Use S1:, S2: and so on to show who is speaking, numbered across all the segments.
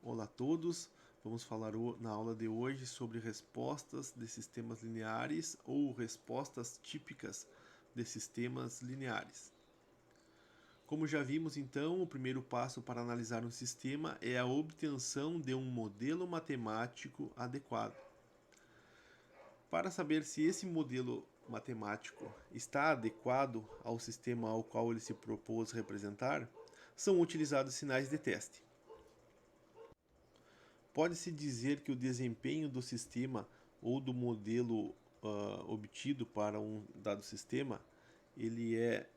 S1: Olá a todos, vamos falar na aula de hoje sobre respostas de sistemas lineares ou respostas típicas de sistemas lineares. Como já vimos então, o primeiro passo para analisar um sistema é a obtenção de um modelo matemático adequado. Para saber se esse modelo matemático está adequado ao sistema ao qual ele se propôs representar, são utilizados sinais de teste. Pode-se dizer que o desempenho do sistema ou do modelo obtido para um dado sistema ele é,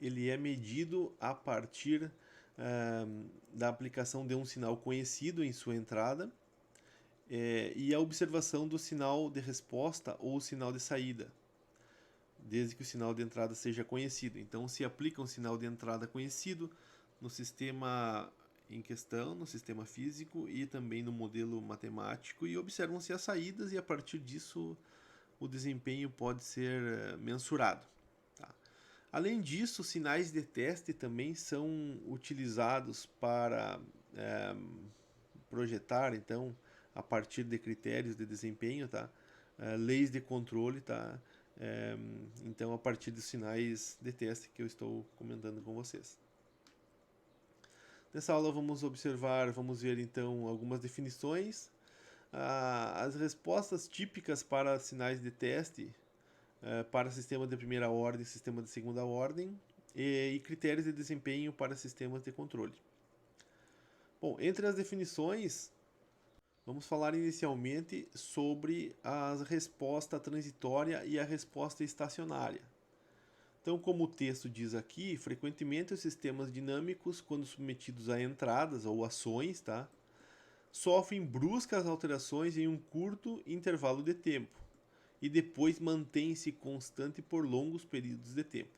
S1: ele é medido a partir da aplicação de um sinal conhecido em sua entrada e a observação do sinal de resposta ou sinal de saída, desde que o sinal de entrada seja conhecido. Então, se aplica um sinal de entrada conhecido no sistema em questão, no sistema físico e também no modelo matemático, e observam-se as saídas, e a partir disso o desempenho pode ser mensurado. Tá? Além disso, sinais de teste também são utilizados para projetar, então, a partir de critérios de desempenho, tá? Leis de controle, tá? Então, a partir dos sinais de teste que eu estou comentando com vocês. Nessa aula vamos ver então algumas definições, as respostas típicas para sinais de teste para sistema de primeira ordem e sistema de segunda ordem e critérios de desempenho para sistemas de controle. Bom, entre as definições, vamos falar inicialmente sobre a resposta transitória e a resposta estacionária. Então, como o texto diz aqui, frequentemente os sistemas dinâmicos, quando submetidos a entradas ou ações, tá, sofrem bruscas alterações em um curto intervalo de tempo e depois mantêm-se constante por longos períodos de tempo.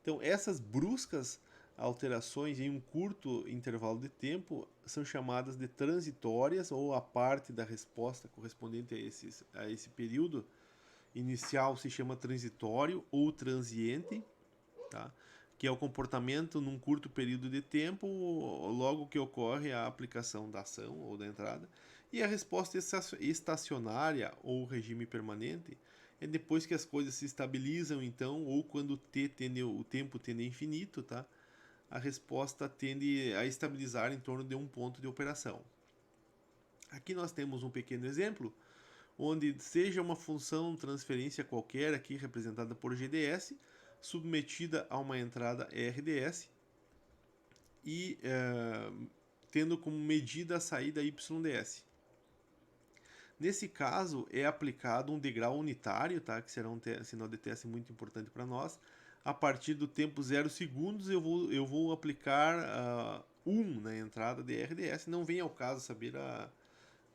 S1: Então, essas bruscas alterações em um curto intervalo de tempo são chamadas de transitórias, ou a parte da resposta correspondente a esse período inicial se chama transitório ou transiente, tá? Que é o comportamento num curto período de tempo, logo que ocorre a aplicação da ação ou da entrada. E a resposta estacionária ou regime permanente é depois que as coisas se estabilizam, então, ou quando o tempo tende a infinito, tá? A resposta tende a estabilizar em torno de um ponto de operação. Aqui nós temos um pequeno exemplo, onde seja uma função transferência qualquer, aqui representada por GDS, submetida a uma entrada RDS e tendo como medida a saída YDS. Nesse caso, é aplicado um degrau unitário, tá? Que será um sinal de teste muito importante para nós. A partir do tempo 0 segundos, eu vou aplicar 1 na entrada de RDS. Não vem ao caso saber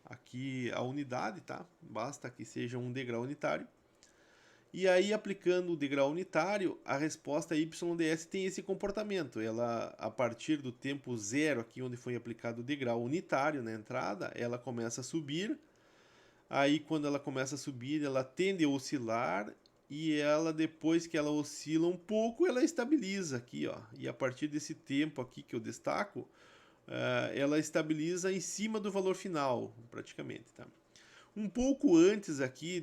S1: aqui a unidade, tá? Basta que seja um degrau unitário. E aí, aplicando o degrau unitário, a resposta YDS tem esse comportamento. Ela, a partir do tempo 0, aqui onde foi aplicado o degrau unitário na entrada, ela começa a subir. Aí, quando ela começa a subir, ela tende a oscilar, e ela, depois que ela oscila um pouco, ela estabiliza aqui, ó. E a partir desse tempo aqui que eu destaco, ela estabiliza em cima do valor final, praticamente, tá? Um pouco antes aqui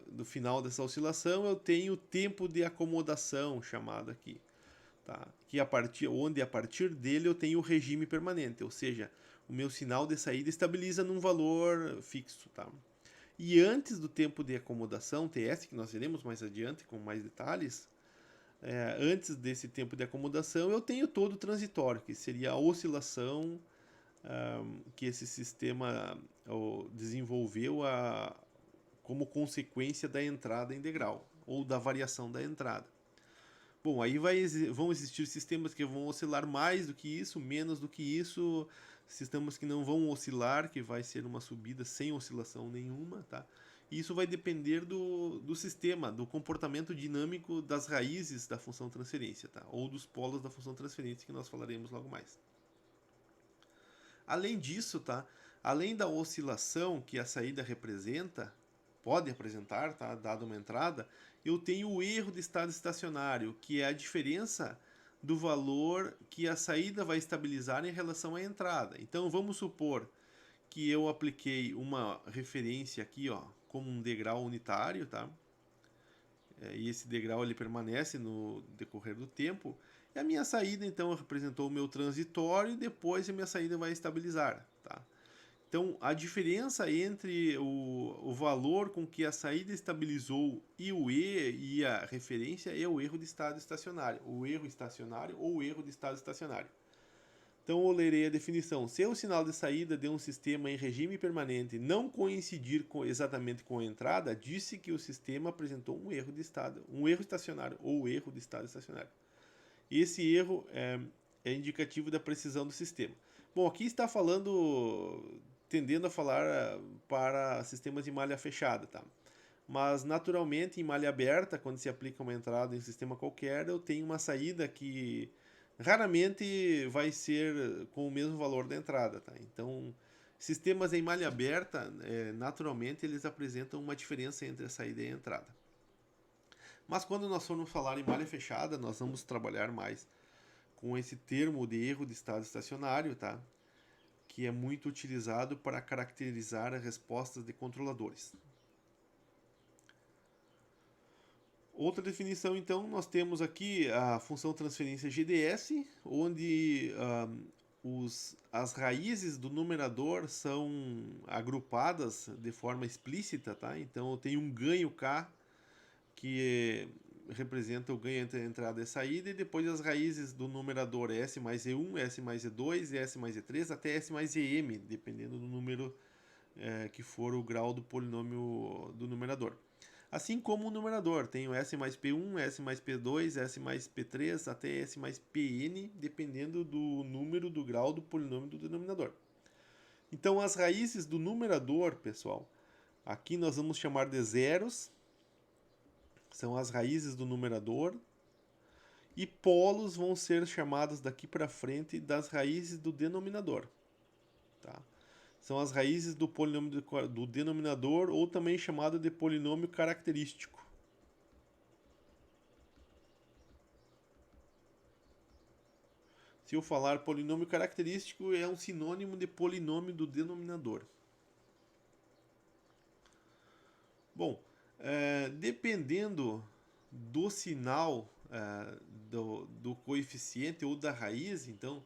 S1: do final dessa oscilação, eu tenho o tempo de acomodação, chamado aqui, tá? Que a partir dele eu tenho o regime permanente, ou seja, o meu sinal de saída estabiliza num valor fixo, tá? E antes do tempo de acomodação, TS, que nós veremos mais adiante com mais detalhes, antes desse tempo de acomodação, eu tenho todo o transitório, que seria a oscilação que esse sistema desenvolveu como consequência da entrada em degrau, ou da variação da entrada. Bom, aí vão existir sistemas que vão oscilar mais do que isso, menos do que isso, sistemas que não vão oscilar, que vai ser uma subida sem oscilação nenhuma, tá? E isso vai depender do sistema, do comportamento dinâmico das raízes da função transferência, tá? Ou dos polos da função transferência, que nós falaremos logo mais. Além disso, tá? Além da oscilação que a saída representa, pode apresentar, tá? Dada uma entrada, eu tenho o erro de estado estacionário, que é a diferença do valor que a saída vai estabilizar em relação à entrada. Então vamos supor que eu apliquei uma referência aqui, ó, como um degrau unitário, tá? E esse degrau ele permanece no decorrer do tempo. E a minha saída então representou o meu transitório e depois a minha saída vai estabilizar, tá? Então, a diferença entre o valor com que a saída estabilizou e o E e a referência é o erro de estado estacionário, o erro estacionário ou o erro de estado estacionário. Então, eu lerei a definição. Se o sinal de saída de um sistema em regime permanente não coincidir exatamente com a entrada, disse que o sistema apresentou um erro de estado, um erro estacionário ou erro de estado estacionário. Esse erro é indicativo da precisão do sistema. Bom, aqui está falando, tendendo a falar para sistemas de malha fechada, tá? Mas naturalmente em malha aberta, quando se aplica uma entrada em um sistema qualquer, eu tenho uma saída que raramente vai ser com o mesmo valor da entrada, tá? Então, sistemas em malha aberta, naturalmente eles apresentam uma diferença entre a saída e a entrada. Mas quando nós formos falar em malha fechada, nós vamos trabalhar mais com esse termo de erro de estado estacionário, tá? Que é muito utilizado para caracterizar as respostas de controladores. Outra definição, então, nós temos aqui a função transferência GDS, onde as raízes do numerador são agrupadas de forma explícita, tá? Então, eu tenho um ganho K, que representa o ganho entre a entrada e a saída, e depois as raízes do numerador S mais E1, S mais E2, S mais E3, até S mais EM, dependendo do número que for o grau do polinômio do numerador. Assim como o numerador, tenho S mais P1, S mais P2, S mais P3, até S mais Pn, dependendo do número do grau do polinômio do denominador. Então, as raízes do numerador, pessoal, aqui nós vamos chamar de zeros, são as raízes do numerador, e polos vão ser chamados daqui para frente das raízes do denominador. Tá? São as raízes do polinômio do denominador, ou também chamado de polinômio característico. Se eu falar polinômio característico, é um sinônimo de polinômio do denominador. Bom, dependendo do sinal do coeficiente ou da raiz, então,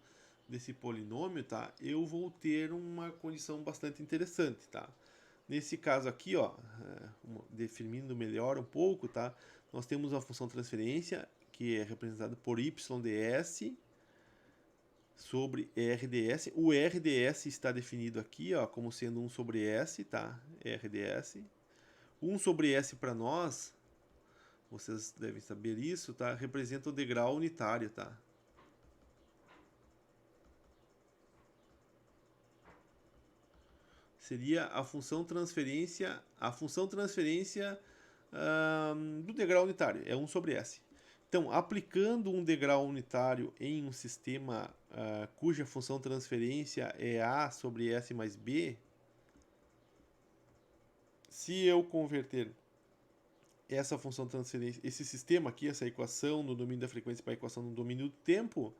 S1: desse polinômio, tá? Eu vou ter uma condição bastante interessante, tá? Nesse caso aqui, ó, definindo melhor um pouco, tá? Nós temos a função transferência, que é representada por YDS sobre RDS. O RDS está definido aqui, ó, como sendo 1 sobre S, tá? RDS. 1 sobre S para nós, vocês devem saber isso, tá? Representa o degrau unitário, tá? Seria a função transferência do degrau unitário, é 1 sobre S. Então, aplicando um degrau unitário em um sistema cuja função transferência é A sobre S mais B, se eu converter essa função transferência, esse sistema aqui, essa equação no domínio da frequência para a equação no domínio do tempo,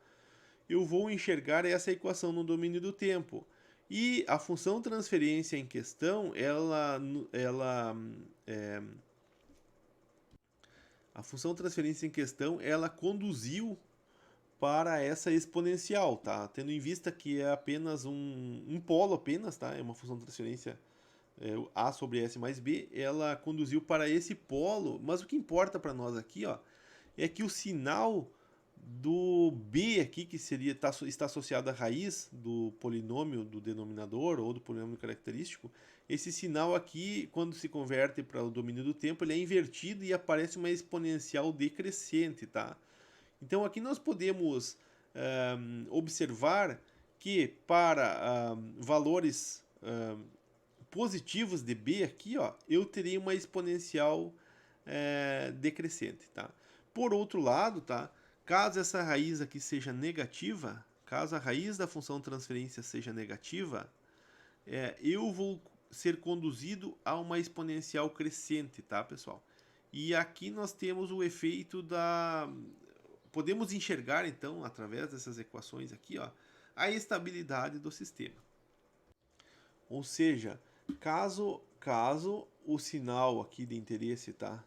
S1: eu vou enxergar essa equação no domínio do tempo. E a função transferência em questão, a função transferência em questão, ela conduziu para essa exponencial, tá? Tendo em vista que é apenas um polo apenas, tá? É uma função de transferência A sobre S mais B, ela conduziu para esse polo, mas o que importa para nós aqui, ó, é que o sinal do B aqui, que seria está associado à raiz do polinômio do denominador ou do polinômio característico, esse sinal aqui, quando se converte para o domínio do tempo, ele é invertido e aparece uma exponencial decrescente, tá? Então aqui nós podemos observar que para valores positivos de B aqui, ó, eu teria uma exponencial decrescente, tá? Por outro lado, tá? Caso essa raiz aqui seja negativa, caso a raiz da função transferência seja negativa, eu vou ser conduzido a uma exponencial crescente, tá, pessoal? E aqui nós temos o efeito podemos enxergar, então, através dessas equações aqui, ó, a estabilidade do sistema. Ou seja, caso o sinal aqui de interesse, tá?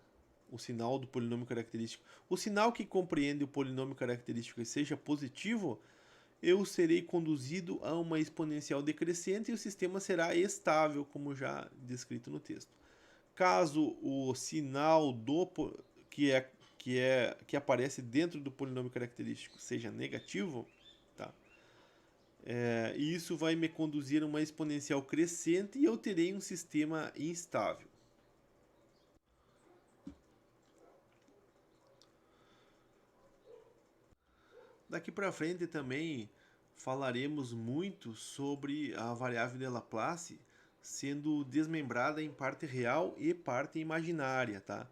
S1: O sinal do polinômio característico, o sinal que compreende o polinômio característico seja positivo, eu serei conduzido a uma exponencial decrescente e o sistema será estável, como já descrito no texto. Caso o sinal que aparece dentro do polinômio característico seja negativo, tá? E isso vai me conduzir a uma exponencial crescente e eu terei um sistema instável. Daqui para frente também falaremos muito sobre a variável de Laplace sendo desmembrada em parte real e parte imaginária, tá?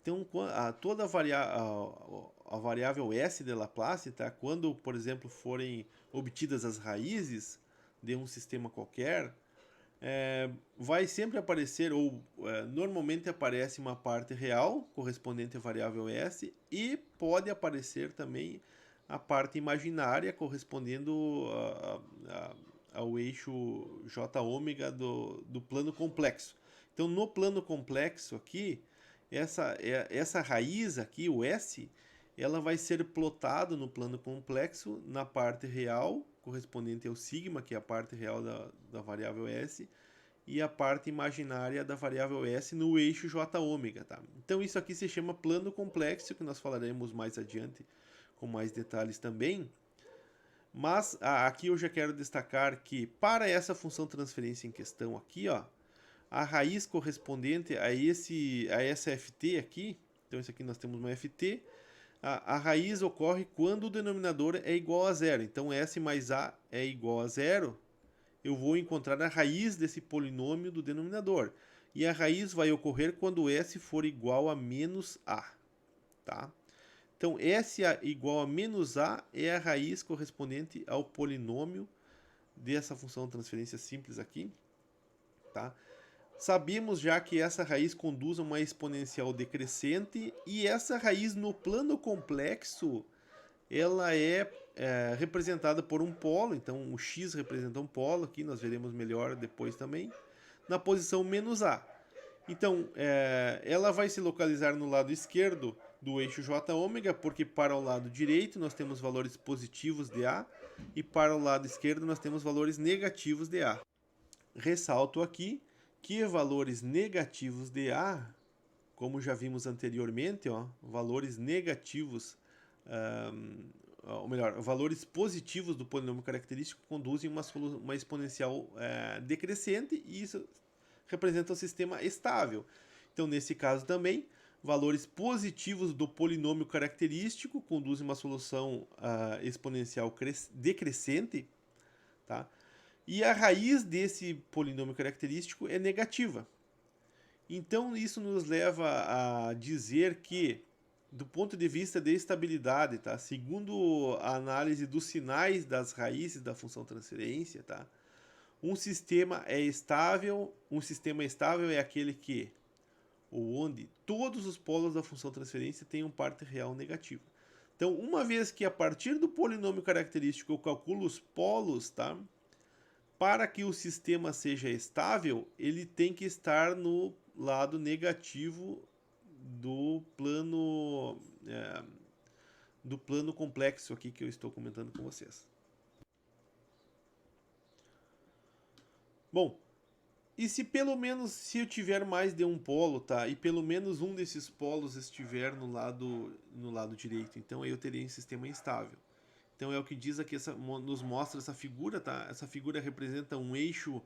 S1: Então, toda a variável S de Laplace, tá? Quando, por exemplo, forem obtidas as raízes de um sistema qualquer, vai sempre aparecer, ou normalmente aparece uma parte real correspondente à variável S e pode aparecer também a parte imaginária correspondendo ao eixo J ômega do plano complexo. Então, no plano complexo aqui, essa raiz aqui, o S, ela vai ser plotada no plano complexo na parte real, correspondente ao sigma, que é a parte real da variável S, e a parte imaginária da variável S no eixo J ômega, tá? Então isso aqui se chama plano complexo, que nós falaremos mais adiante com mais detalhes também. Mas aqui eu já quero destacar que para essa função transferência em questão aqui, ó, a raiz correspondente a essa ft aqui, então isso aqui nós temos uma ft, a raiz ocorre quando o denominador é igual a zero. Então s mais a é igual a zero, eu vou encontrar a raiz desse polinômio do denominador. E a raiz vai ocorrer quando s for igual a menos a, tá? Então, S igual a menos A é a raiz correspondente ao polinômio dessa função de transferência simples aqui, tá? Sabemos já que essa raiz conduz a uma exponencial decrescente e essa raiz no plano complexo, ela é representada por um polo, então o x representa um polo, aqui nós veremos melhor depois também, na posição menos A. Então, ela vai se localizar no lado esquerdo do eixo J ômega, porque para o lado direito nós temos valores positivos de A e para o lado esquerdo nós temos valores negativos de A. Ressalto aqui que valores negativos de A, como já vimos anteriormente, ó, valores negativos, ou melhor, valores positivos do polinômio característico conduzem uma exponencial decrescente e isso representa um sistema estável. Então, nesse caso também, valores positivos do polinômio característico conduzem uma solução exponencial decrescente, tá? E a raiz desse polinômio característico é negativa. Então, isso nos leva a dizer que, do ponto de vista de estabilidade, tá? Segundo a análise dos sinais das raízes da função transferência, tá? Um sistema estável é aquele que ou onde todos os polos da função transferência tenham parte real negativa. Então, uma vez que a partir do polinômio característico eu calculo os polos, tá? Para que o sistema seja estável, ele tem que estar no lado negativo do plano complexo aqui que eu estou comentando com vocês. Bom, e se eu tiver mais de um polo, tá? E pelo menos um desses polos estiver no lado direito, então aí eu teria um sistema instável. Então é o que diz aqui, nos mostra essa figura, tá? Essa figura representa um eixo,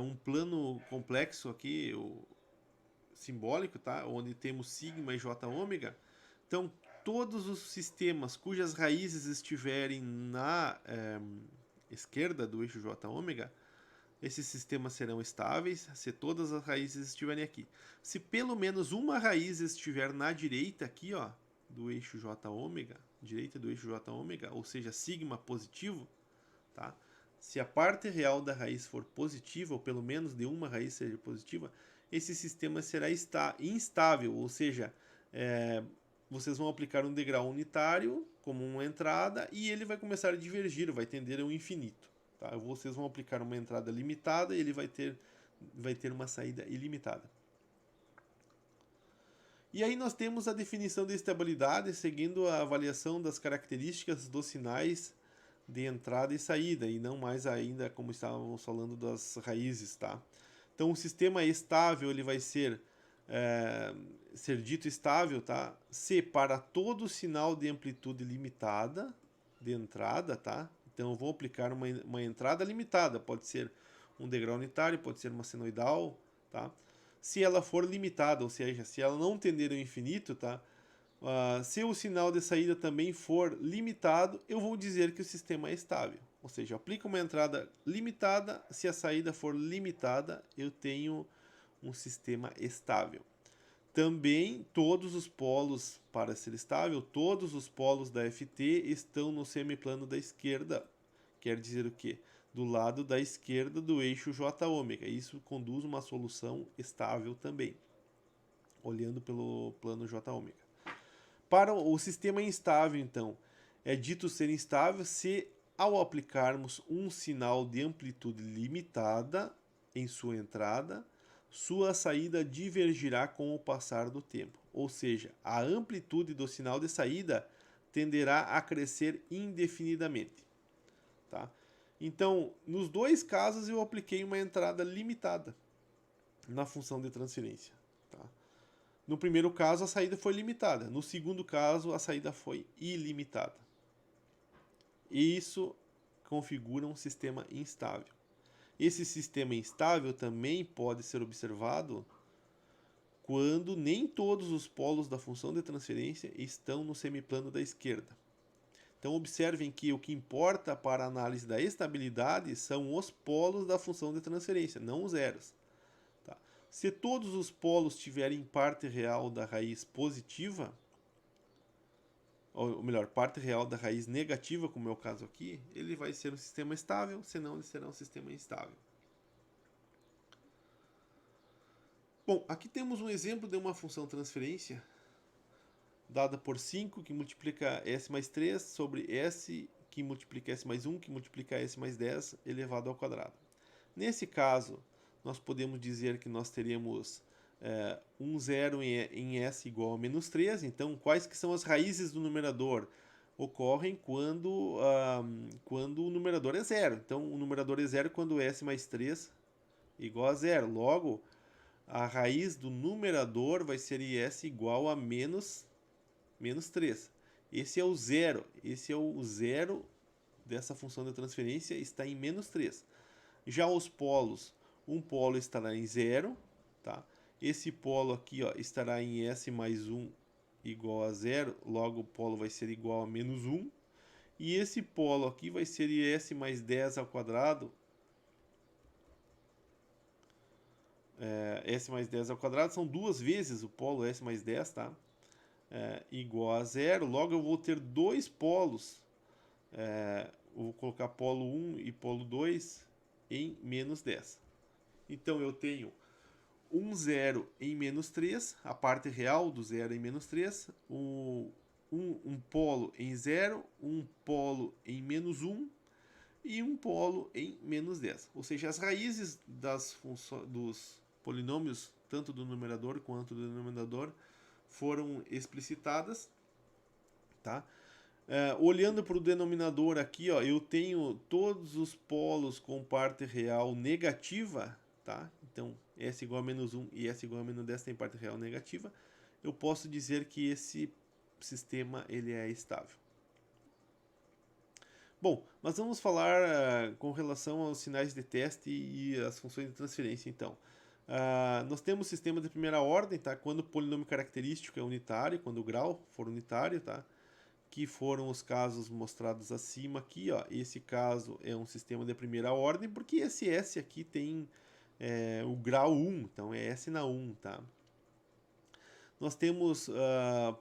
S1: um plano complexo aqui, simbólico, tá? Onde temos sigma e j ômega. Então todos os sistemas cujas raízes estiverem na esquerda do eixo j ômega, esses sistemas serão estáveis se todas as raízes estiverem aqui. Se pelo menos uma raiz estiver na direita aqui, ó, do eixo j ômega, direita do eixo j ômega, ou seja, sigma positivo, tá? Se a parte real da raiz for positiva, ou pelo menos de uma raiz seja positiva, esse sistema será instável, ou seja, vocês vão aplicar um degrau unitário como uma entrada e ele vai começar a divergir, vai tender ao infinito. Tá? Vocês vão aplicar uma entrada limitada e ele vai ter uma saída ilimitada. E aí nós temos a definição de estabilidade seguindo a avaliação das características dos sinais de entrada e saída, e não mais ainda como estávamos falando das raízes, tá? Então o sistema estável ele vai ser dito estável, tá? Se para todo sinal de amplitude limitada de entrada, tá? Então eu vou aplicar uma entrada limitada, pode ser um degrau unitário, pode ser uma senoidal, tá? Se ela for limitada, ou seja, se ela não tender ao infinito, tá? Se o sinal de saída também for limitado, eu vou dizer que o sistema é estável. Ou seja, aplica uma entrada limitada, se a saída for limitada, eu tenho um sistema estável. Também todos os polos, para ser estável, todos os polos da FT estão no semiplano da esquerda. Quer dizer o quê? Do lado da esquerda do eixo J ômega. Isso conduz uma solução estável também, olhando pelo plano J ômega. Para o sistema instável, então, é dito ser instável se, ao aplicarmos um sinal de amplitude limitada em sua entrada, sua saída divergirá com o passar do tempo. Ou seja, a amplitude do sinal de saída tenderá a crescer indefinidamente. Tá? Então, nos dois casos, eu apliquei uma entrada limitada na função de transferência. Tá? No primeiro caso, a saída foi limitada. No segundo caso, a saída foi ilimitada. E isso configura um sistema instável. Esse sistema instável também pode ser observado quando nem todos os polos da função de transferência estão no semiplano da esquerda. Então observem que o que importa para a análise da estabilidade são os polos da função de transferência, não os zeros. Tá? Se todos os polos tiverem parte real da raiz positiva, ou melhor, parte real da raiz negativa, como é o caso aqui, ele vai ser um sistema estável, senão ele será um sistema instável. Bom, aqui temos um exemplo de uma função transferência dada por 5, que multiplica s mais 3, sobre s, que multiplica s mais 1, que multiplica s mais 10, elevado ao quadrado. Nesse caso, nós podemos dizer que nós teremos um zero em s igual a menos 3. Então, quais que são as raízes do numerador? Ocorrem quando o numerador é zero. Então, o numerador é zero quando s mais 3 igual a zero. Logo, a raiz do numerador vai ser s igual a menos 3. Esse é o zero. Esse é o zero dessa função de transferência, está em menos 3. Já os polos, um polo estará em zero, tá? Esse polo aqui, ó, estará em s mais 1 igual a zero, logo o polo vai ser igual a menos 1. E esse polo aqui vai ser s mais 10 ao quadrado. S mais 10 ao quadrado são duas vezes o polo s mais 10, tá? Igual a zero, logo eu vou ter dois polos, eu vou colocar polo 1 e polo 2 em menos 10. Então eu tenho um zero em menos 3, a parte real do zero em menos 3, um polo em 0, um polo em menos 1 e um polo em menos 10. Ou seja, as raízes dos polinômios, tanto do numerador quanto do denominador, foram explicitadas, tá? Olhando para o denominador aqui, ó, eu tenho todos os polos com parte real negativa, tá? Então, s igual a menos 1 e s igual a menos 10 tem parte real negativa. Eu posso dizer que esse sistema ele é estável. Bom, mas vamos falar com relação aos sinais de teste e as funções de transferência, então. Nós temos sistema de primeira ordem, tá? Quando o polinômio característico é unitário, quando o grau for unitário, tá? Que foram os casos mostrados acima aqui, ó. Esse caso é um sistema de primeira ordem, porque esse S aqui tem o grau 1, então é S na 1, tá? Nós temos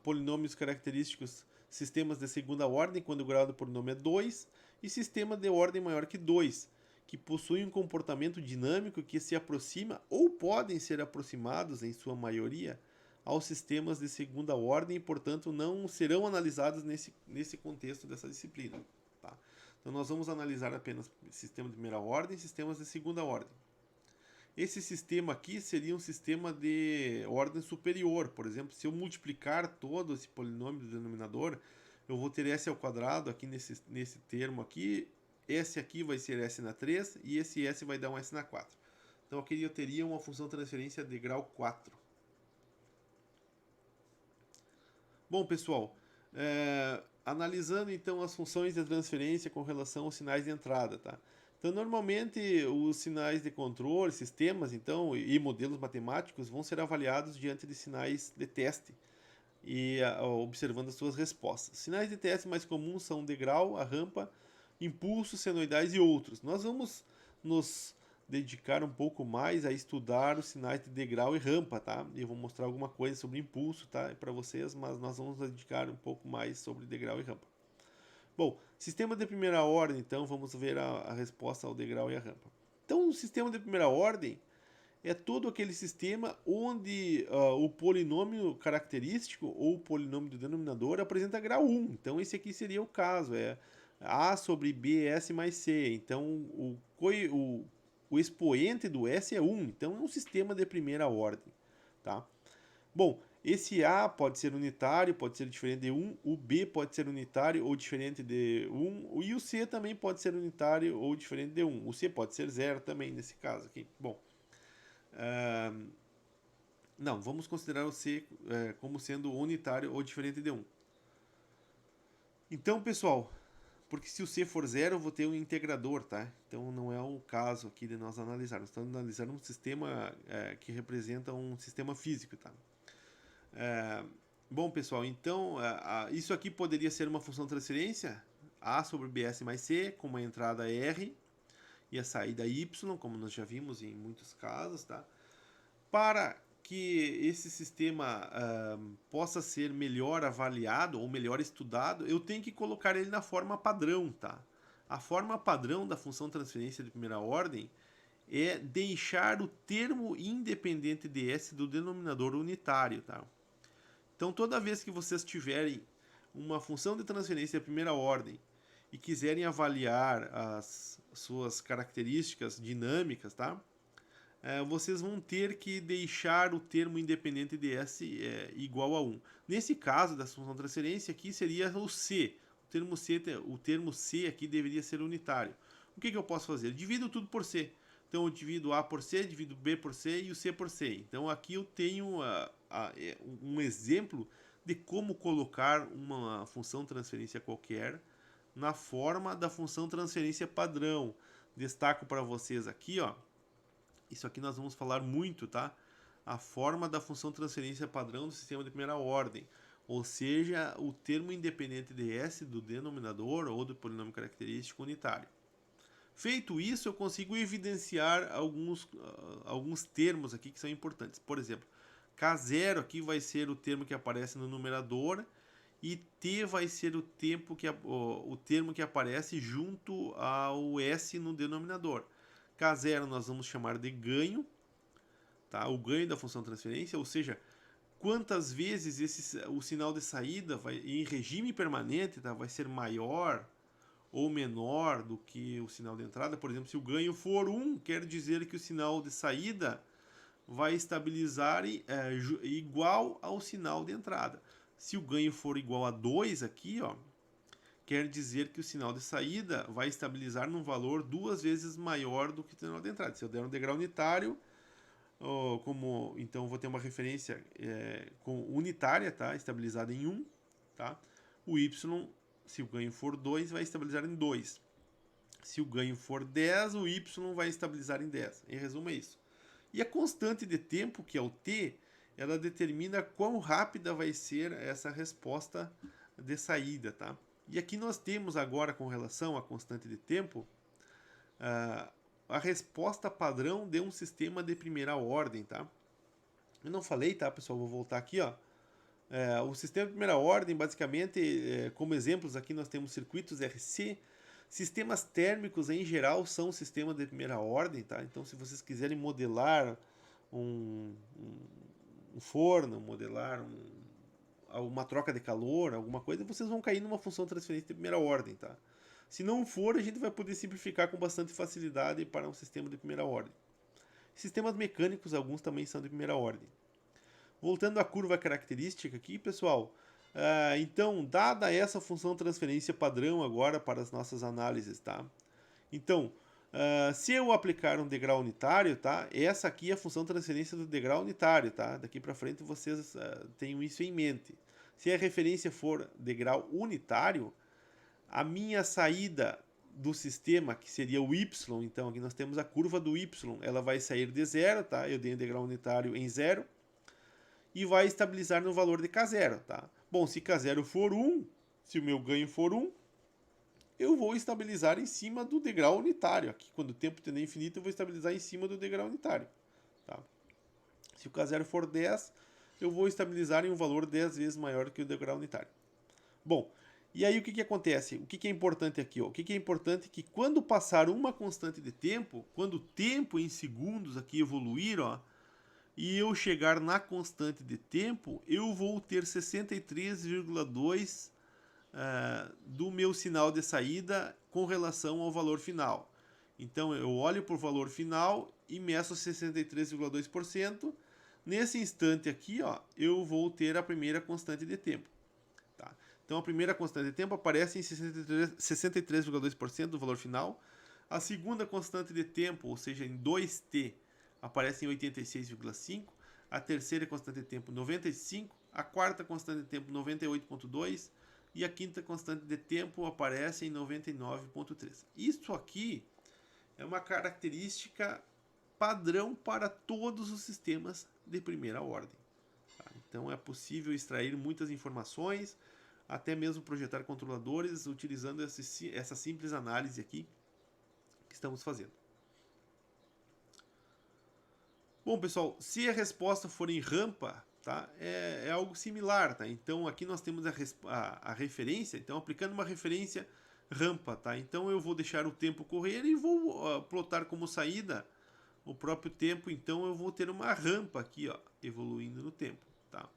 S1: polinômios característicos, sistemas de segunda ordem, quando o grau do polinômio é 2, e sistema de ordem maior que 2, que possuem um comportamento dinâmico que se aproxima ou podem ser aproximados, em sua maioria, aos sistemas de segunda ordem e, portanto, não serão analisados nesse contexto dessa disciplina. Tá? Então, nós vamos analisar apenas sistemas de primeira ordem e sistemas de segunda ordem. Esse sistema aqui seria um sistema de ordem superior. Por exemplo, se eu multiplicar todo esse polinômio do denominador, eu vou ter s ao quadrado aqui nesse termo aqui. S aqui vai ser s na 3 e esse s vai dar um s na 4. Então aqui eu teria uma função de transferência de grau 4. Bom, pessoal, analisando então as funções de transferência com relação aos sinais de entrada, tá? Então, normalmente, os sinais de controle, sistemas, então, e modelos matemáticos vão ser avaliados diante de sinais de teste e observando as suas respostas. Sinais de teste mais comuns são o degrau, a rampa, impulsos, senoidais e outros. Nós vamos nos dedicar um pouco mais a estudar os sinais de degrau e rampa, tá? Eu vou mostrar alguma coisa sobre impulso, tá? Para vocês, mas nós vamos dedicar um pouco mais sobre degrau e rampa. Bom, sistema de primeira ordem, então, vamos ver a resposta ao degrau e a rampa. Então, o sistema de primeira ordem é todo aquele sistema onde o polinômio característico ou o polinômio do denominador apresenta grau 1. Então, esse aqui seria o caso, é A sobre BS mais C. Então, o expoente do S é 1. Então, é um sistema de primeira ordem. Tá? Bom, esse A pode ser unitário, pode ser diferente de 1, o B pode ser unitário ou diferente de 1, e o C também pode ser unitário ou diferente de 1. O C pode ser 0 também, nesse caso aqui. Bom, não, vamos considerar o C como sendo unitário ou diferente de 1. Então, pessoal, porque se o C for 0, eu vou ter um integrador, tá? Então, não é o caso aqui de nós analisarmos. Estamos analisando um sistema que representa um sistema físico, tá? Bom, pessoal, então isso aqui poderia ser uma função de transferência A sobre BS mais C, com uma entrada R e a saída Y, como nós já vimos em muitos casos, tá? Para que esse sistema possa ser melhor avaliado ou melhor estudado, eu tenho que colocar ele na forma padrão, tá? A forma padrão da função de transferência de primeira ordem é deixar o termo independente de S do denominador unitário, tá? Então, toda vez que vocês tiverem uma função de transferência de primeira ordem e quiserem avaliar as suas características dinâmicas, tá? Vocês vão ter que deixar o termo independente de S igual a 1. Nesse caso da função de transferência aqui seria o C. O termo C aqui deveria ser unitário. O que eu posso fazer? Eu divido tudo por C. Então eu divido A por C, divido B por C e o C por C. Então aqui eu tenho um exemplo de como colocar uma função de transferência qualquer na forma da função transferência padrão. Destaco para vocês aqui, ó. Isso aqui nós vamos falar muito, tá? A forma da função transferência padrão do sistema de primeira ordem. Ou seja, o termo independente de S do denominador ou do polinômio característico unitário. Feito isso, eu consigo evidenciar alguns termos aqui que são importantes. Por exemplo, K0 aqui vai ser o termo que aparece no numerador e T vai ser o termo que aparece junto ao S no denominador. K0 nós vamos chamar de ganho, tá? O ganho da função de transferência, ou seja, quantas vezes o sinal de saída em regime permanente, tá? Vai ser maior ou menor do que o sinal de entrada. Por exemplo, se o ganho for 1, quer dizer que o sinal de saída vai estabilizar igual ao sinal de entrada. Se o ganho for igual a 2 aqui, ó, quer dizer que o sinal de saída vai estabilizar num valor 2 vezes maior do que o sinal de entrada. Se eu der um degrau unitário, então vou ter uma referência unitária, tá? Estabilizada em 1, tá? O y, se o ganho for 2, vai estabilizar em 2. Se o ganho for 10, o y vai estabilizar em 10. Em resumo, é isso. E a constante de tempo, que é o t, ela determina quão rápida vai ser essa resposta de saída, tá? E aqui nós temos agora, com relação à constante de tempo, a resposta padrão de um sistema de primeira ordem, tá? Eu não falei, tá, pessoal? Vou voltar aqui, ó. O sistema de primeira ordem, basicamente, como exemplos aqui nós temos circuitos RC. Sistemas térmicos, em geral, são sistemas de primeira ordem, tá? Então, se vocês quiserem modelar um forno, modelar uma troca de calor, alguma coisa, vocês vão cair numa função de transferência de primeira ordem, tá? Se não for, a gente vai poder simplificar com bastante facilidade para um sistema de primeira ordem. Sistemas mecânicos, alguns também são de primeira ordem. Voltando à curva característica aqui, pessoal, então, dada essa função transferência padrão agora para as nossas análises, tá? Então, se eu aplicar um degrau unitário, tá? Essa aqui é a função transferência do degrau unitário, tá? Daqui para frente vocês tenham isso em mente. Se a referência for degrau unitário, a minha saída do sistema, que seria o y, então aqui nós temos a curva do y, ela vai sair de zero, tá? Eu dei um degrau unitário em zero e vai estabilizar no valor de K0, tá? Bom, se K0 for 1, se o meu ganho for 1, eu vou estabilizar em cima do degrau unitário. Aqui, quando o tempo tender infinito, eu vou estabilizar em cima do degrau unitário, tá? Se o K0 for 10, eu vou estabilizar em um valor 10 vezes maior que o degrau unitário. Bom, e aí o que acontece? O que é importante aqui? Ó? O que é importante é que quando passar uma constante de tempo, quando o tempo em segundos aqui evoluir, ó, e eu chegar na constante de tempo, eu vou ter 63,2 do meu sinal de saída com relação ao valor final. Então eu olho para o valor final e meço 63,2%. Nesse instante aqui, ó, eu vou ter a primeira constante de tempo. Tá? Então a primeira constante de tempo aparece em 63,2% do valor final. A segunda constante de tempo, ou seja, em 2t, aparece em 86,5%. A terceira constante de tempo, 95%. A quarta constante de tempo, 98,2%. E a quinta constante de tempo aparece em 99,3%. Isso aqui é uma característica padrão para todos os sistemas de primeira ordem. Tá? Então é possível extrair muitas informações, até mesmo projetar controladores utilizando essa simples análise aqui que estamos fazendo. Bom, pessoal, se a resposta for em rampa, tá, é algo similar, tá? Então aqui nós temos a referência, então aplicando uma referência rampa, tá? Então eu vou deixar o tempo correr e vou plotar como saída o próprio tempo, então eu vou ter uma rampa aqui, ó, evoluindo no tempo, tá?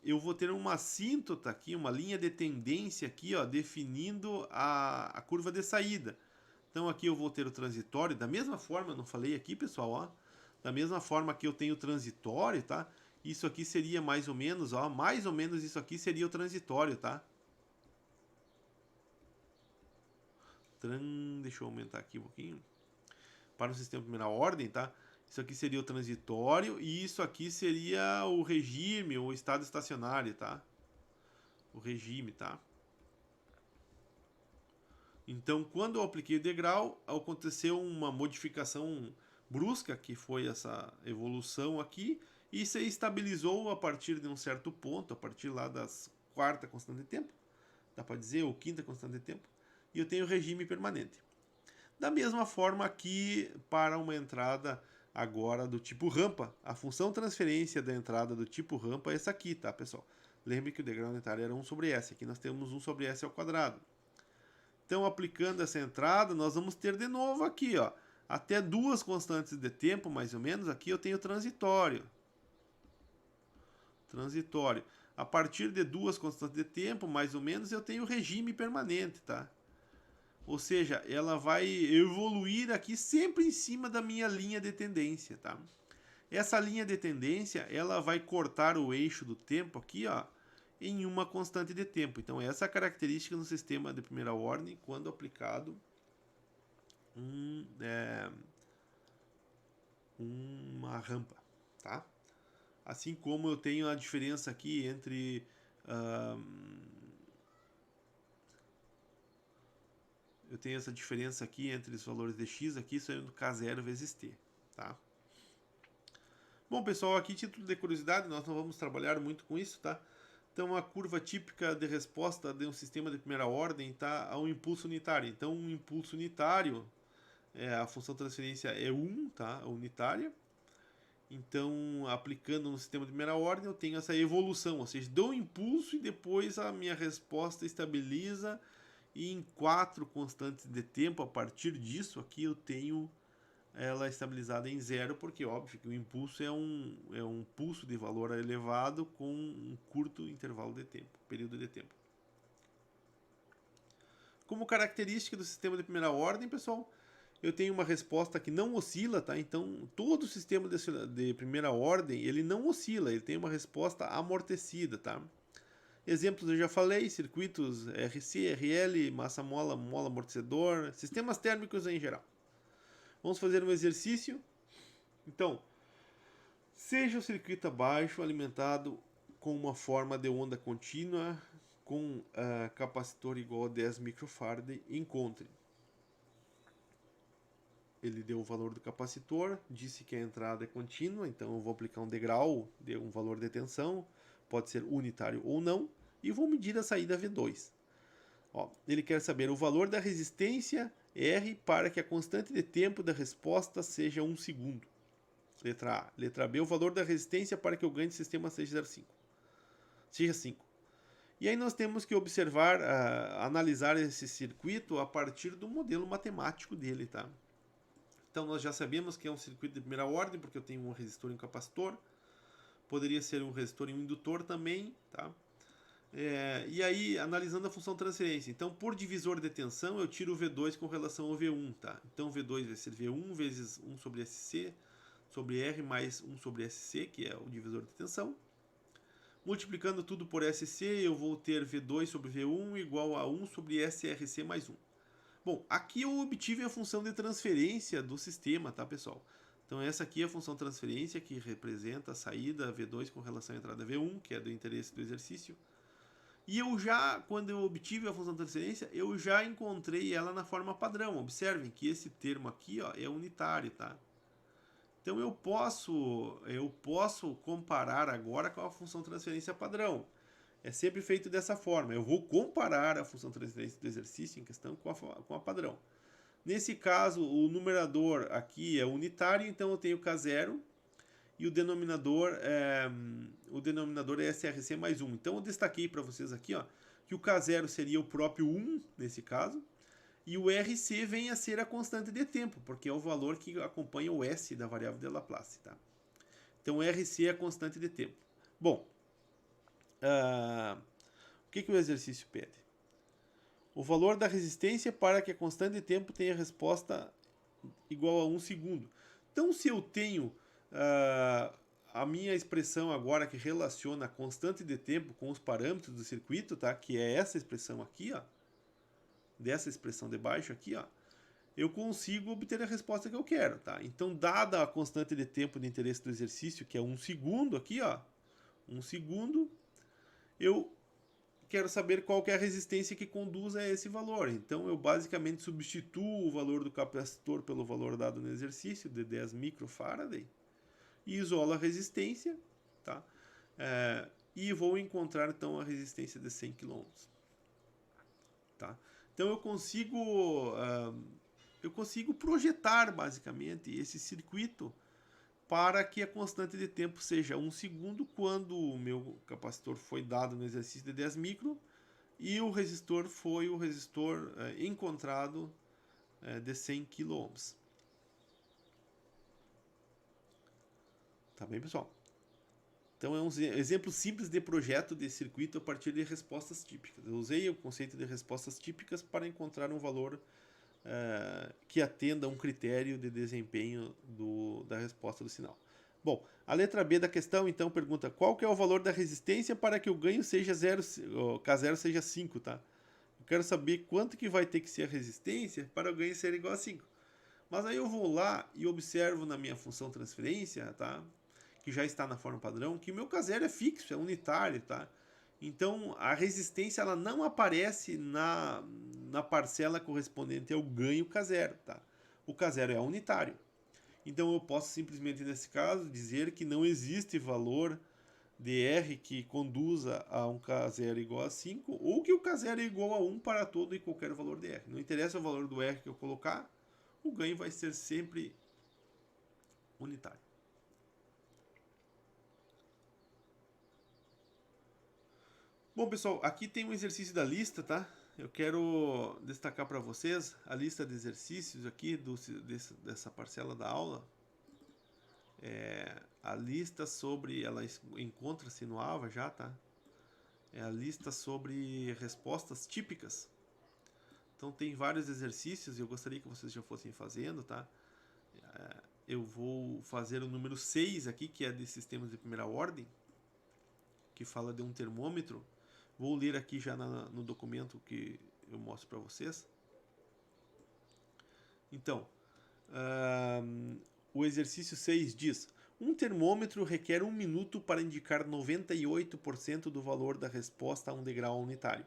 S1: Eu vou ter uma assíntota aqui, uma linha de tendência aqui, ó, definindo a curva de saída. Então aqui eu vou ter o transitório, da mesma forma, eu não falei aqui, pessoal, ó, da mesma forma que eu tenho o transitório, tá? Isso aqui seria mais ou menos, ó, mais ou menos isso aqui seria o transitório, tá? Deixa eu aumentar aqui um pouquinho. Para o sistema de primeira ordem, tá? Isso aqui seria o transitório e isso aqui seria o regime, ou estado estacionário, tá? O regime, tá? Então, quando eu apliquei o degrau, aconteceu uma modificação brusca, que foi essa evolução aqui, e se estabilizou a partir de um certo ponto, a partir lá das quarta constante de tempo, dá para dizer, ou quinta constante de tempo, e eu tenho regime permanente. Da mesma forma aqui, para uma entrada agora do tipo rampa, a função transferência da entrada do tipo rampa é essa aqui, tá, pessoal? Lembre que o degrau unitário era 1 sobre S, aqui nós temos 1 sobre S ao quadrado. Então, aplicando essa entrada, nós vamos ter de novo aqui, ó, até duas constantes de tempo, mais ou menos, aqui eu tenho transitório. Transitório. A partir de duas constantes de tempo, mais ou menos, eu tenho regime permanente, tá? Ou seja, ela vai evoluir aqui sempre em cima da minha linha de tendência, tá? Essa linha de tendência, ela vai cortar o eixo do tempo aqui, ó, em uma constante de tempo. Então, essa é a característica no sistema de primeira ordem quando aplicado uma rampa, tá? Assim como eu tenho a diferença aqui entre eu tenho essa diferença aqui entre os valores de x aqui sendo K0 vezes t, tá? Bom, pessoal, aqui título de curiosidade, nós não vamos trabalhar muito com isso, tá? Então, a curva típica de resposta de um sistema de primeira ordem está a um impulso unitário. Então, um impulso unitário, a função de transferência é 1, tá? Unitária. Então, aplicando no sistema de primeira ordem, eu tenho essa evolução, ou seja, dou um impulso e depois a minha resposta estabiliza e em 4 constantes de tempo, a partir disso aqui eu tenho ela é estabilizada em zero, porque óbvio que o impulso é um pulso de valor elevado com um curto intervalo de tempo, período de tempo. Como característica do sistema de primeira ordem, pessoal, eu tenho uma resposta que não oscila, tá? Então, todo sistema de primeira ordem, ele não oscila, ele tem uma resposta amortecida, tá? Exemplos eu já falei, circuitos RC, RL, massa mola, mola amortecedor, sistemas térmicos em geral. Vamos fazer um exercício. Então, seja o circuito abaixo alimentado com uma forma de onda contínua com capacitor igual a 10 microfarad, encontre. Ele deu o valor do capacitor, disse que a entrada é contínua, então eu vou aplicar um degrau de um valor de tensão, pode ser unitário ou não, e vou medir a saída V2. Ó, ele quer saber o valor da resistência R para que a constante de tempo da resposta seja 1 segundo. Letra A. Letra B, o valor da resistência para que o ganho de sistema seja 0,5. Seja 5. E aí nós temos que observar, analisar esse circuito a partir do modelo matemático dele, tá? Então nós já sabemos que é um circuito de primeira ordem, porque eu tenho um resistor e um capacitor. Poderia ser um resistor e um indutor também, tá? E aí, analisando a função transferência. Então, por divisor de tensão, eu tiro o V2 com relação ao V1, tá? Então, V2 vai ser V1 vezes 1 sobre SC, sobre R mais 1 sobre SC, que é o divisor de tensão. Multiplicando tudo por SC, eu vou ter V2 sobre V1 igual a 1 sobre SRC mais 1. Bom, aqui eu obtive a função de transferência do sistema, tá, pessoal? Então, essa aqui é a função transferência que representa a saída V2 com relação à entrada V1, que é do interesse do exercício. E eu já, quando eu obtive a função de transferência, eu já encontrei ela na forma padrão. Observem que esse termo aqui, ó, é unitário, tá? Então eu posso comparar agora com a função de transferência padrão. É sempre feito dessa forma. Eu vou comparar a função de transferência do exercício em questão com a padrão. Nesse caso, o numerador aqui é unitário, então eu tenho K0 e o denominador é SRC mais 1. Então eu destaquei para vocês aqui, ó, que o K0 seria o próprio 1 nesse caso, e o RC vem a ser a constante de tempo, porque é o valor que acompanha o S da variável de Laplace. Tá? Então RC é a constante de tempo. Bom, o que o exercício pede? O valor da resistência para que a constante de tempo tenha resposta igual a 1 segundo. Então, se eu tenho a minha expressão agora que relaciona a constante de tempo com os parâmetros do circuito, tá? Que é essa expressão aqui, ó, dessa expressão de baixo aqui, ó, eu consigo obter a resposta que eu quero, tá? Então, dada a constante de tempo de interesse do exercício, que é 1 segundo aqui, ó, 1 segundo, eu quero saber qual que é a resistência que conduz a esse valor. Então, eu basicamente substituo o valor do capacitor pelo valor dado no exercício, de 10 microfarad, e isolo a resistência, tá? E vou encontrar, então, a resistência de 100 kΩ. Tá? Então, eu consigo projetar, basicamente, esse circuito para que a constante de tempo seja 1 segundo quando o meu capacitor foi dado no exercício de 10 micro e o resistor foi o resistor encontrado de 100 kΩ. Tá bem, pessoal? Então é um exemplo simples de projeto de circuito a partir de respostas típicas. Eu usei o conceito de respostas típicas para encontrar um valor que atenda a um critério de desempenho da resposta do sinal. Bom, a letra B da questão, então, pergunta qual que é o valor da resistência para que o ganho seja K0 seja 5, tá? Eu quero saber quanto que vai ter que ser a resistência para o ganho ser igual a 5. Mas aí eu vou lá e observo na minha função transferência, tá? Que já está na forma padrão, que o meu K0 é fixo, é unitário, tá? Então, a resistência ela não aparece na parcela correspondente ao ganho K0, tá? O K0 é unitário. Então, eu posso simplesmente, nesse caso, dizer que não existe valor de R que conduza a um K0 igual a 5, ou que o K0 é igual a 1 para todo e qualquer valor de R. Não interessa o valor do R que eu colocar, o ganho vai ser sempre unitário. Bom, pessoal, aqui tem um exercício da lista, tá? eu quero destacar para vocês a lista de exercícios aqui dessa parcela da aula. A lista sobre, ela encontra-se no AVA já, tá? É a lista sobre respostas típicas. Então tem vários exercícios e eu gostaria que vocês já fossem fazendo, tá? Eu vou fazer o número 6 aqui, que é de sistemas de primeira ordem, que fala de um termômetro. Vou ler aqui já no documento que eu mostro para vocês. Então, o exercício 6 diz: um termômetro requer 1 minuto para indicar 98% do valor da resposta a um degrau unitário.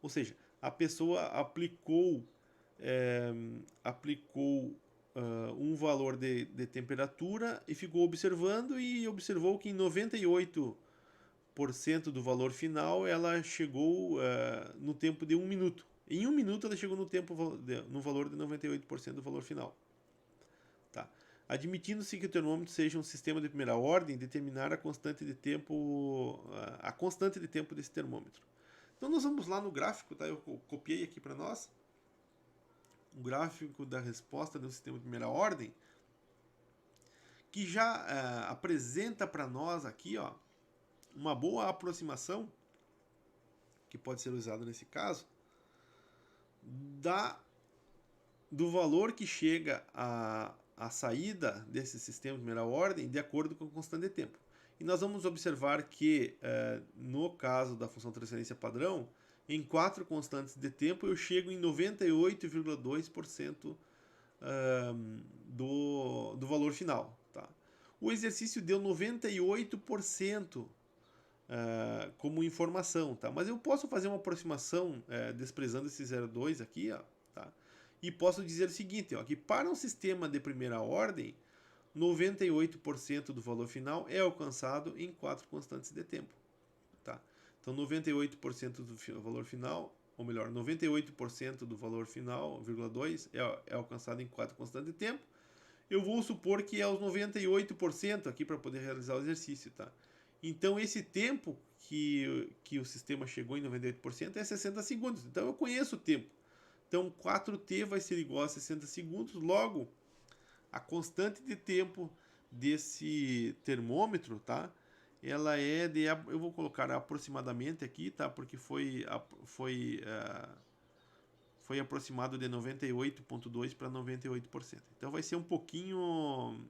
S1: Ou seja, a pessoa aplicou um valor de temperatura e ficou observando e observou que em 98% do valor final ela chegou no tempo de 1 minuto. Em 1 minuto ela chegou no valor de 98% do valor final. Tá. Admitindo-se que o termômetro seja um sistema de primeira ordem, determinar a constante de tempo desse termômetro. Então nós vamos lá no gráfico, tá? Eu copiei aqui para nós o gráfico da resposta de um sistema de primeira ordem, que já apresenta para nós aqui, ó, uma boa aproximação, que pode ser usada nesse caso, do valor que chega a saída desse sistema de primeira ordem de acordo com a constante de tempo. E nós vamos observar que, no caso da função transferência padrão, em 4 constantes de tempo eu chego em 98,2% do valor final. Tá? O exercício deu 98% como informação, tá? Mas eu posso fazer uma aproximação desprezando esse 0,2 aqui, ó, tá? E posso dizer o seguinte, ó, que para um sistema de primeira ordem, 98% do valor final é alcançado em 4 constantes de tempo. Tá? Então 98% do valor final, ou melhor, 98% do valor final, 0,2, é alcançado em 4 constantes de tempo. Eu vou supor que é os 98% aqui para poder realizar o exercício. Tá? Então esse tempo que o sistema chegou em 98% é 60 segundos. Então eu conheço o tempo. Então 4t vai ser igual a 60 segundos, logo a constante de tempo desse termômetro, tá? Ela é de, eu vou colocar aproximadamente aqui, tá? Porque foi aproximado de 98,2 para 98%. Então vai ser um pouquinho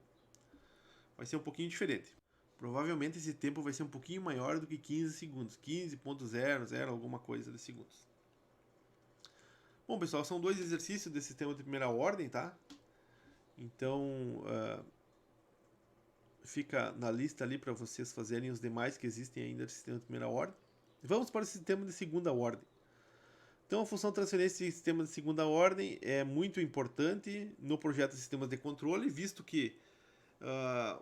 S1: diferente. Provavelmente esse tempo vai ser um pouquinho maior do que 15 segundos, 15.00 alguma coisa de segundos. Bom, pessoal, são 2 exercícios desse sistema de primeira ordem, tá? Então, fica na lista ali para vocês fazerem os demais que existem ainda do sistema de primeira ordem. Vamos para o sistema de segunda ordem. Então, a função transferência de sistema de segunda ordem é muito importante no projeto de sistemas de controle, visto que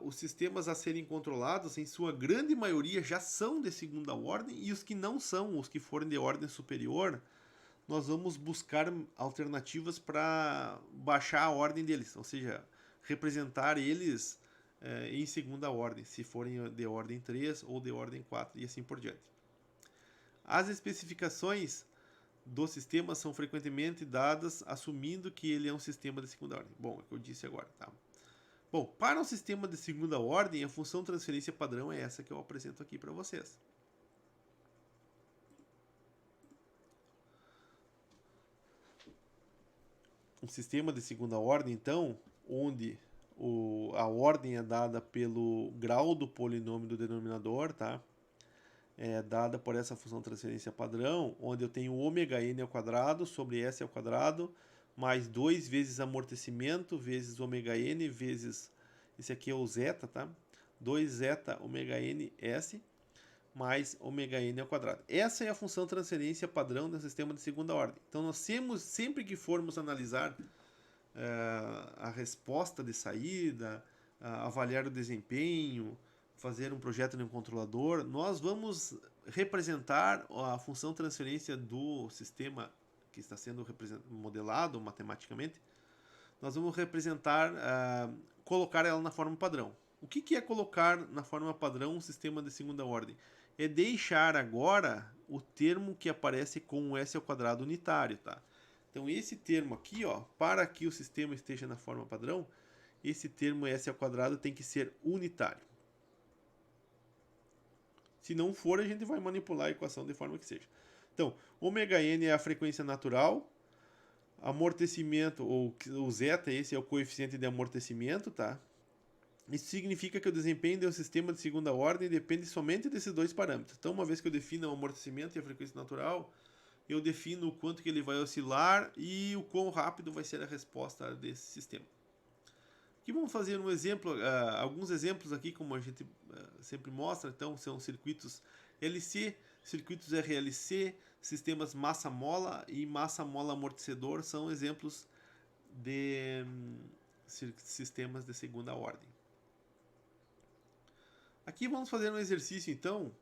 S1: os sistemas a serem controlados, em sua grande maioria, já são de segunda ordem, e os que não são, os que forem de ordem superior, nós vamos buscar alternativas para baixar a ordem deles, ou seja, representar eles em segunda ordem, se forem de ordem 3 ou de ordem 4 e assim por diante. As especificações do sistema são frequentemente dadas assumindo que ele é um sistema de segunda ordem. Bom, é o que eu disse agora, tá? Bom, para um sistema de segunda ordem, a função transferência padrão é essa que eu apresento aqui para vocês. Um sistema de segunda ordem, então, onde a ordem é dada pelo grau do polinômio do denominador, tá? É dada por essa função transferência padrão, onde eu tenho ômega-n ao quadrado sobre s ao quadrado, mais 2 vezes amortecimento, vezes ômega-n, vezes, esse aqui é o zeta, tá? 2 zeta ômega-n s, mais ômega-n ao quadrado. Essa é a função transferência padrão do sistema de segunda ordem. Então, nós sempre que formos analisar a resposta de saída, avaliar o desempenho, fazer um projeto de um controlador, nós vamos representar a função transferência do sistema que está sendo modelado matematicamente. Nós vamos representar, colocar ela na forma padrão. O que é colocar na forma padrão um sistema de segunda ordem? É deixar agora o termo que aparece com o S ao quadrado unitário, tá? Então esse termo aqui, ó, para que o sistema esteja na forma padrão, esse termo S ao quadrado tem que ser unitário. Se não for, a gente vai manipular a equação de forma que seja. Então, ômega-n é a frequência natural, amortecimento, ou o zeta, esse é o coeficiente de amortecimento, tá? Isso significa que o desempenho de um sistema de segunda ordem depende somente desses dois parâmetros. Então, uma vez que eu defino o amortecimento e a frequência natural, eu defino o quanto que ele vai oscilar e o quão rápido vai ser a resposta desse sistema. Aqui vamos fazer um exemplo, alguns exemplos aqui, como a gente sempre mostra. Então, são circuitos LC, circuitos RLC, sistemas massa-mola e massa-mola amortecedor são exemplos de sistemas de segunda ordem. Aqui vamos fazer um exercício, então.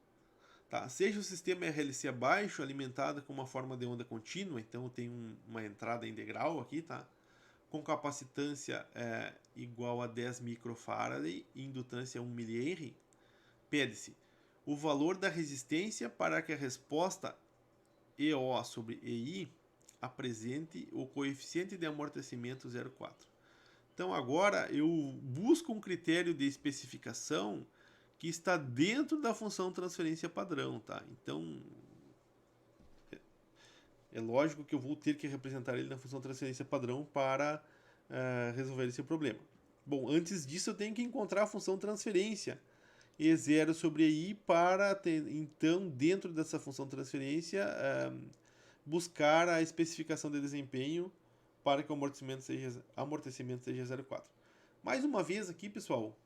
S1: Tá? Seja o sistema RLC abaixo, alimentado com uma forma de onda contínua, então tem uma entrada integral aqui, tá? Com capacitância igual a 10 microfarad e indutância 1 mA, pede-se o valor da resistência para que a resposta EO sobre EI apresente o coeficiente de amortecimento 0,4. Então agora eu busco um critério de especificação que está dentro da função transferência padrão, tá? Então é lógico que eu vou ter que representar ele na função transferência padrão para resolver esse problema. Bom, antes disso eu tenho que encontrar a função transferência E0 sobre EI para ter, então, dentro dessa função transferência, buscar a especificação de desempenho para que o amortecimento seja 0,4. Mais uma vez aqui, pessoal,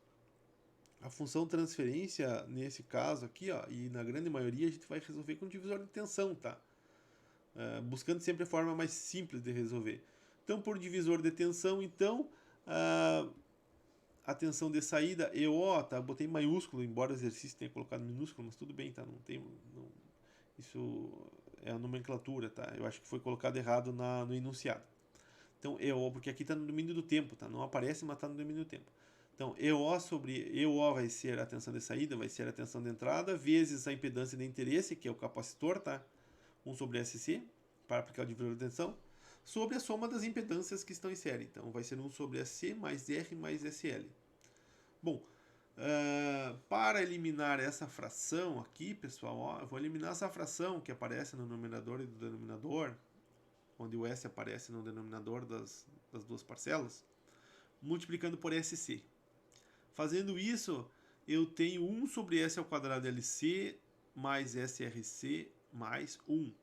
S1: a função transferência, nesse caso aqui, ó, e na grande maioria, a gente vai resolver com divisor de tensão, tá? Buscando sempre a forma mais simples de resolver. Então, por divisor de tensão, então, a tensão de saída, EO, tá? Botei maiúsculo, embora o exercício tenha colocado minúsculo, mas tudo bem, tá? Isso é a nomenclatura, tá? Eu acho que foi colocado errado no enunciado. Então, EO, porque aqui está no domínio do tempo, tá? Não aparece, mas está no domínio do tempo. Então, EO sobre EO vai ser a tensão de saída, vai ser a tensão de entrada, vezes a impedância de interesse, que é o capacitor, tá? 1 sobre SC, para aplicar o divisor de tensão, sobre a soma das impedâncias que estão em série. Então, vai ser 1 sobre SC mais R mais SL. Bom, para eliminar essa fração aqui, pessoal, ó, eu vou eliminar essa fração que aparece no numerador e no denominador, onde o S aparece no denominador das duas parcelas, multiplicando por SC. Fazendo isso, eu tenho 1 sobre S ao quadrado LC mais SRC mais 1.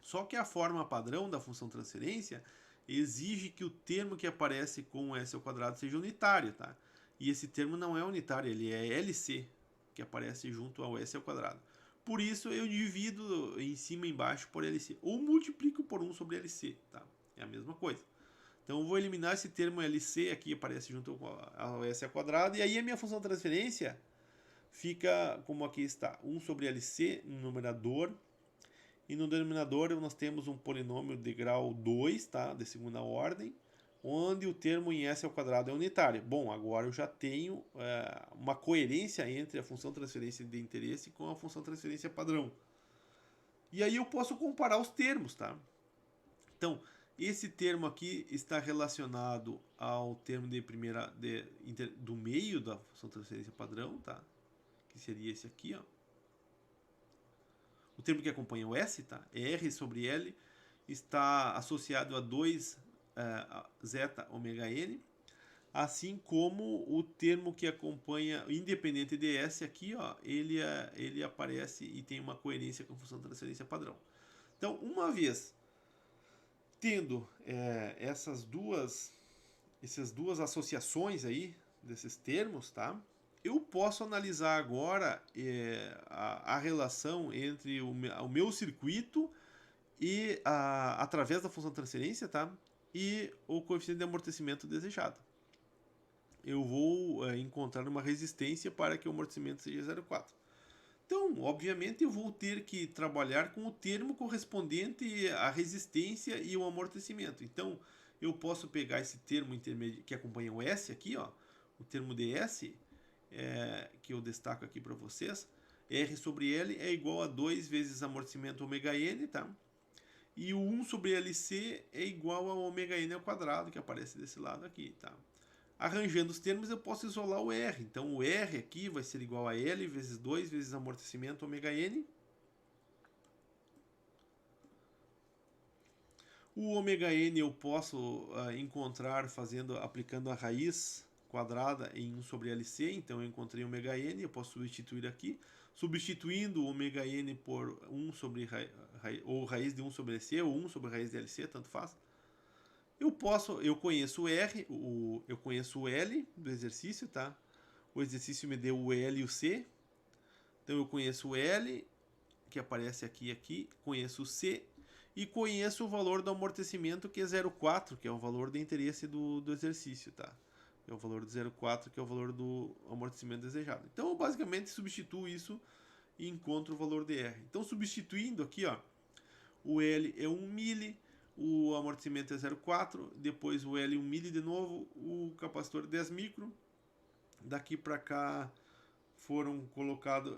S1: Só que a forma padrão da função transferência exige que o termo que aparece com S ao quadrado seja unitário, tá? E esse termo não é unitário, ele é LC, que aparece junto ao S ao quadrado. Por isso eu divido em cima e embaixo por LC, ou multiplico por 1 sobre LC, tá? É a mesma coisa. Então eu vou eliminar esse termo LC, aqui aparece junto ao S ao quadrado, e aí a minha função de transferência fica como aqui está, 1 sobre LC no numerador, e no denominador nós temos um polinômio de grau 2, tá? De segunda ordem, onde o termo em S ao quadrado é unitário. Bom, agora eu já tenho uma coerência entre a função transferência de interesse com a função transferência padrão. E aí eu posso comparar os termos, tá? Então, esse termo aqui está relacionado ao termo de do meio da função transferência padrão, tá? Que seria esse aqui, ó. O termo que acompanha o S, tá? R sobre L está associado a 2 zeta ômega n, assim como o termo que acompanha independente de S aqui, ó, ele aparece e tem uma coerência com a função de transferência padrão. Então, uma vez tendo essas duas associações aí desses termos, tá? Eu posso analisar agora a relação entre o meu circuito e através da função de transferência, tá? E o coeficiente de amortecimento desejado. Eu vou encontrar uma resistência para que o amortecimento seja 0,4. Então, obviamente, eu vou ter que trabalhar com o termo correspondente à resistência e o amortecimento. Então, eu posso pegar esse termo intermédio que acompanha o S aqui, ó, o termo de S, que eu destaco aqui para vocês. R sobre L é igual a 2 vezes amortecimento ômega N, tá? E o 1 sobre LC é igual a ômega N ao quadrado, que aparece desse lado aqui, tá? Arranjando os termos, eu posso isolar o R. Então, o R aqui vai ser igual a L vezes 2 vezes amortecimento ômega N. O ômega N eu posso encontrar aplicando a raiz quadrada em 1 sobre LC. Então, eu encontrei ômega N, eu posso substituir aqui. Substituindo o ômega N por 1 sobre ou raiz de 1 sobre LC, ou 1 sobre raiz de LC, tanto faz. Eu conheço o R, eu conheço o L do exercício, tá? O exercício me deu o L e o C. Então eu conheço o L, que aparece aqui, conheço o C e conheço o valor do amortecimento, que é 0,4, que é o valor de interesse do exercício, tá? É o valor de 0,4, que é o valor do amortecimento desejado. Então eu basicamente substituo isso e encontro o valor de R. Então substituindo aqui, ó, o L é 1 mili, o amortecimento é 0,4, depois o L 1 mili de novo, o capacitor 10 micro. Daqui para cá foram colocado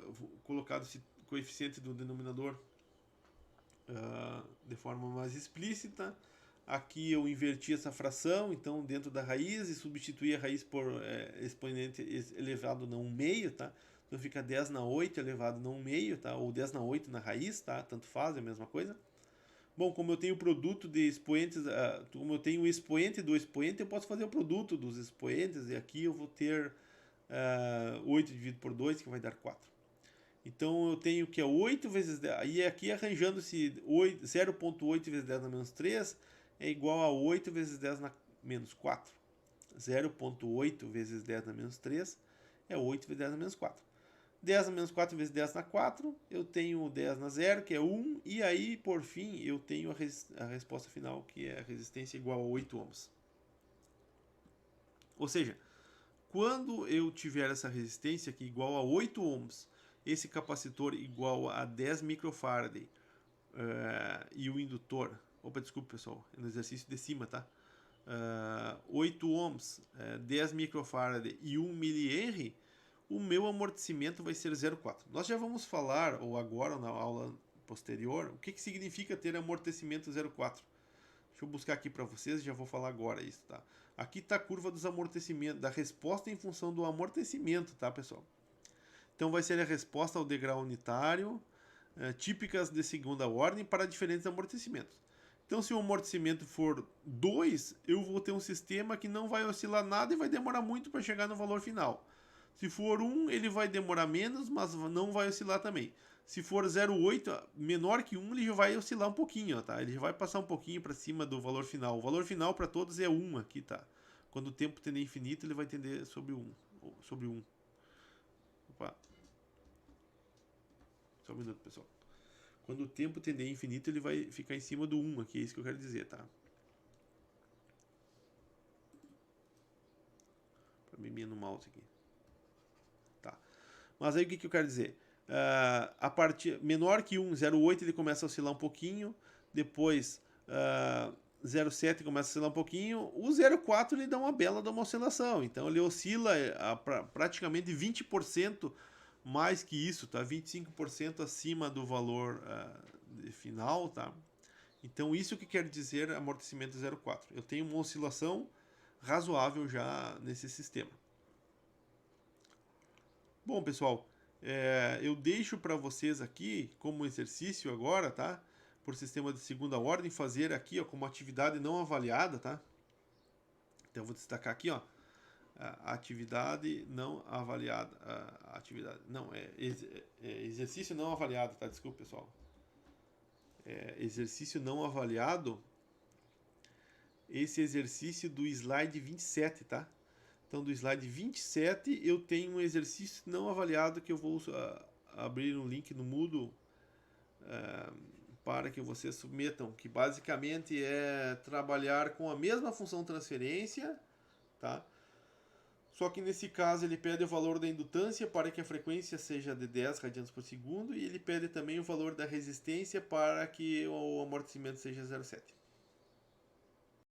S1: esse coeficiente do denominador de forma mais explícita. Aqui eu inverti essa fração, então dentro da raiz, e substituí a raiz por expoente elevado na 1 meio, tá? Então fica 10 na 8 elevado na 1 meio, tá? Ou 10 na 8 na raiz, tá? Tanto faz, é a mesma coisa. Bom, como eu tenho o produto de expoentes, como eu tenho o expoente do expoente, eu posso fazer o produto dos expoentes, e aqui eu vou ter 8 dividido por 2, que vai dar 4. Então eu tenho que é 8 vezes 10, e aqui arranjando-se 0,8 vezes 10 na menos 3 é igual a 8 vezes 10 na menos 4. 0,8 vezes 10 na menos 3 é 8 vezes 10 na menos 4. 10 na menos 4 vezes 10 na 4, eu tenho 10 na 0, que é 1, e aí, por fim, eu tenho a resposta final, que é a resistência igual a 8 ohms. Ou seja, quando eu tiver essa resistência aqui igual a 8 ohms, esse capacitor igual a 10 microfarad e o indutor... Opa, desculpa, pessoal, é no exercício de cima, tá? 8 ohms, 10 microfarad e 1 mA, o meu amortecimento vai ser 0,4. Nós já vamos falar, ou agora, na aula posterior, o que significa ter amortecimento 0,4. Deixa eu buscar aqui para vocês e já vou falar agora isso, tá? Aqui está a curva dos amortecimentos, da resposta em função do amortecimento, tá, pessoal? Então vai ser a resposta ao degrau unitário, típicas de segunda ordem para diferentes amortecimentos. Então, se o amortecimento for 2, eu vou ter um sistema que não vai oscilar nada e vai demorar muito para chegar no valor final. Se for 1, ele vai demorar menos, mas não vai oscilar também. Se for 0,8, menor que 1, ele já vai oscilar um pouquinho, tá? Ele já vai passar um pouquinho para cima do valor final. O valor final para todos é 1 aqui, tá? Quando o tempo tender infinito, ele vai tender sobre 1. Sobre 1. Opa. Só um minuto, pessoal. Quando o tempo tender infinito, ele vai ficar em cima do 1 aqui, é isso que eu quero dizer, tá? Para mim no mouse aqui. Tá. Mas aí o que eu quero dizer? A partir menor que 1, 0,8 ele começa a oscilar um pouquinho, depois 0,7 começa a oscilar um pouquinho, o 0,4 ele dá uma bela de uma oscilação, então ele oscila praticamente 20% mais que isso, tá? 25% acima do valor final, tá? Então isso que quer dizer amortecimento 0,4. Eu tenho uma oscilação razoável já nesse sistema. Bom, pessoal, eu deixo para vocês aqui como exercício agora, tá? Por sistema de segunda ordem, fazer aqui, ó, como atividade não avaliada, tá? Então eu vou destacar aqui, ó, atividade não avaliada, exercício não avaliado, tá? Desculpa, pessoal. Exercício não avaliado, esse exercício do slide 27, tá? Então, do slide 27, eu tenho um exercício não avaliado que eu vou abrir um link no Moodle para que vocês submetam, que basicamente é trabalhar com a mesma função transferência, tá? Só que nesse caso ele pede o valor da indutância para que a frequência seja de 10 radianos por segundo, e ele pede também o valor da resistência para que o amortecimento seja 0,7.